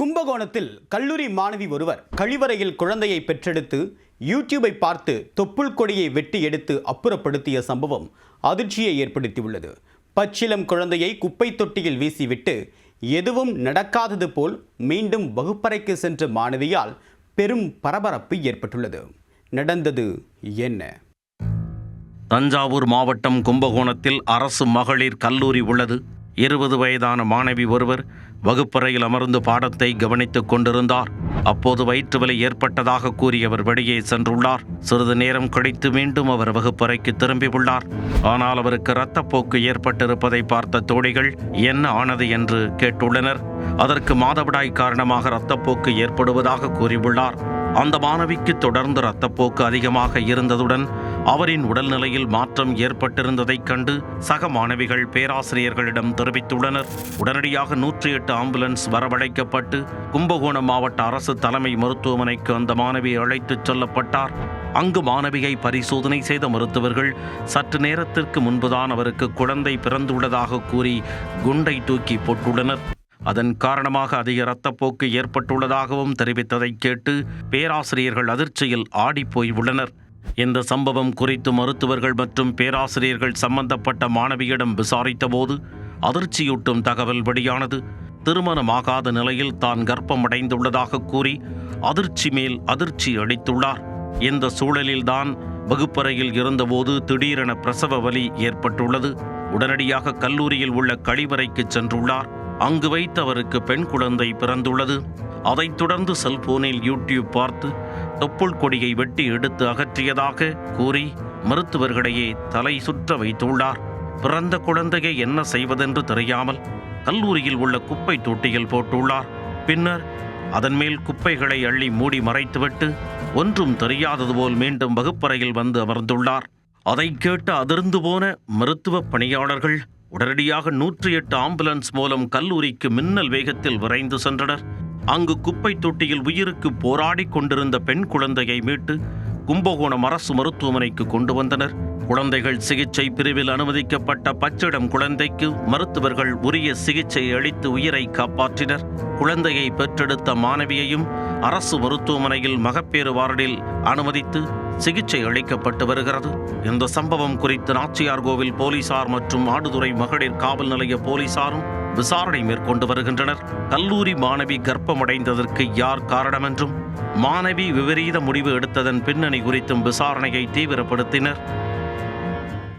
கும்பகோணத்தில் கல்லூரி மாணவி ஒருவர் கழிவறையில் குழந்தையை பெற்றெடுத்து யூடியூபை பார்த்து தொப்புள் கொடியை வெட்டி எடுத்து அப்புறப்படுத்திய சம்பவம் அதிர்ச்சியை ஏற்படுத்தியுள்ளது. பச்சிளம் குழந்தையை குப்பை தொட்டியில் வீசிவிட்டு எதுவும் நடக்காதது போல் மீண்டும் வகுப்பறைக்கு சென்ற மாணவியால் பெரும் பரபரப்பு ஏற்பட்டுள்ளது. நடந்தது என்ன? தஞ்சாவூர் மாவட்டம் கும்பகோணத்தில் அரசு மகளிர் கல்லூரி உள்ளது. 20 வயதான மாணவி ஒருவர் வகுப்பறையில் அமர்ந்து பாடத்தை கவனித்துக் கொண்டிருந்தார். அப்போது வயிற்று வலி ஏற்பட்டதாக கூறி அவர் வெளியே சென்றுள்ளார். சிறிது நேரம் கழித்து மீண்டும் அவர் வகுப்பறைக்கு திரும்பியுள்ளார். ஆனால் அவருக்கு இரத்தப்போக்கு ஏற்பட்டிருப்பதை பார்த்த தோழிகள் என்ன ஆனது என்று கேட்டுள்ளனர். அதற்கு மாதவிடாய் காரணமாக இரத்தப்போக்கு ஏற்படுவதாக கூறியுள்ளார். அந்த மாணவிக்கு தொடர்ந்து இரத்தப்போக்கு அதிகமாக இருந்ததுடன் அவரின் உடல்நிலையில் மாற்றம் ஏற்பட்டிருந்ததைக் கண்டு சக மாணவிகள் பேராசிரியர்களிடம் தெரிவித்துள்ளனர். உடனடியாக 108 ஆம்புலன்ஸ் வரவழைக்கப்பட்டு கும்பகோணம் மாவட்ட அரசு தலைமை மருத்துவமனைக்கு அந்த மாணவி அழைத்துச் செல்லப்பட்டார். அங்கு மாணவியை பரிசோதனை செய்த மருத்துவர்கள் சற்று நேரத்திற்கு முன்புதான் அவருக்கு குழந்தை பிறந்துள்ளதாக கூறி குண்டை தூக்கி போட்டுள்ளனர். அதன் காரணமாக அதிக இரத்தப்போக்கு ஏற்பட்டுள்ளதாகவும் தெரிவித்ததை கேட்டு பேராசிரியர்கள் அதிர்ச்சியில் ஆடிப்போய் உள்ளனர். இந்த சம்பவம் குறித்து மருத்துவர்கள் மற்றும் பேராசிரியர்கள் சம்பந்தப்பட்ட மாணவியிடம் விசாரித்தபோது அதிர்ச்சியூட்டும் தகவல் வெளியானது. திருமணமாகாத நிலையில் தான் கர்ப்பமடைந்துள்ளதாக கூறி அதிர்ச்சி மேல் அதிர்ச்சி அளித்துள்ளார். இந்த சூழலில்தான் வகுப்பறையில் இருந்தபோது திடீரென பிரசவ வலி ஏற்பட்டுள்ளது. உடனடியாக கல்லூரியில் உள்ள கழிவறைக்கு சென்றுள்ளார். அங்கு வைத்து அவருக்கு பெண் குழந்தை பிறந்துள்ளது. அதைத் தொடர்ந்து செல்போனில் யூடியூப் பார்த்து தொப்புள் கொடியை வெட்டி எடுத்து அகற்றியதாக கூறி மருத்துவர்களிடையே தலை சுற்ற வைத்துள்ளார். பிறந்த குழந்தையை என்ன செய்வதென்று தெரியாமல் கல்லூரியில் உள்ள குப்பை தொட்டியில் போட்டுள்ளார். பின்னர் அதன் மேல் குப்பைகளை அள்ளி மூடி மறைத்துவிட்டு ஒன்றும் தெரியாதது போல் மீண்டும் வகுப்பறையில் வந்து அமர்ந்துள்ளார். அதை கேட்டு அதிர்ந்து போன மருத்துவ பணியாளர்கள் உடனடியாக 108 ஆம்புலன்ஸ் மூலம் கல்லூரிக்கு மின்னல் வேகத்தில் விரைந்து சென்றனர். அங்கு குப்பை தொட்டியில் உயிருக்கு போராடி கொண்டிருந்த பெண் குழந்தையை மீட்டு கும்பகோணம் அரசு மருத்துவமனைக்கு கொண்டு வந்தனர். குழந்தைகள் சிகிச்சை பிரிவில் அனுமதிக்கப்பட்ட பச்சிளம் குழந்தைக்கு மருத்துவர்கள் உரிய சிகிச்சை அளித்து உயிரை காப்பாற்றினர். குழந்தையை பெற்றெடுத்த மாணவியையும் அரசு மருத்துவமனையில் மகப்பேறு வார்டில் அனுமதித்து சிகிச்சை அளிக்கப்பட்டு வருகிறது. இந்த சம்பவம் குறித்து நாச்சியார்கோவில் போலீசார் மற்றும் ஆடுதுறை மகளிர் காவல் நிலைய போலீசாரும் விசாரணை மேற்கொண்டு வருகின்றனர். கல்லூரி மாணவி கர்ப்பமடைந்ததற்கு யார் காரணம் என்றும் மாணவி விபரீத முடிவு எடுத்ததன் பின்னணி குறித்தும் விசாரணையை தீவிரப்படுத்தினர்.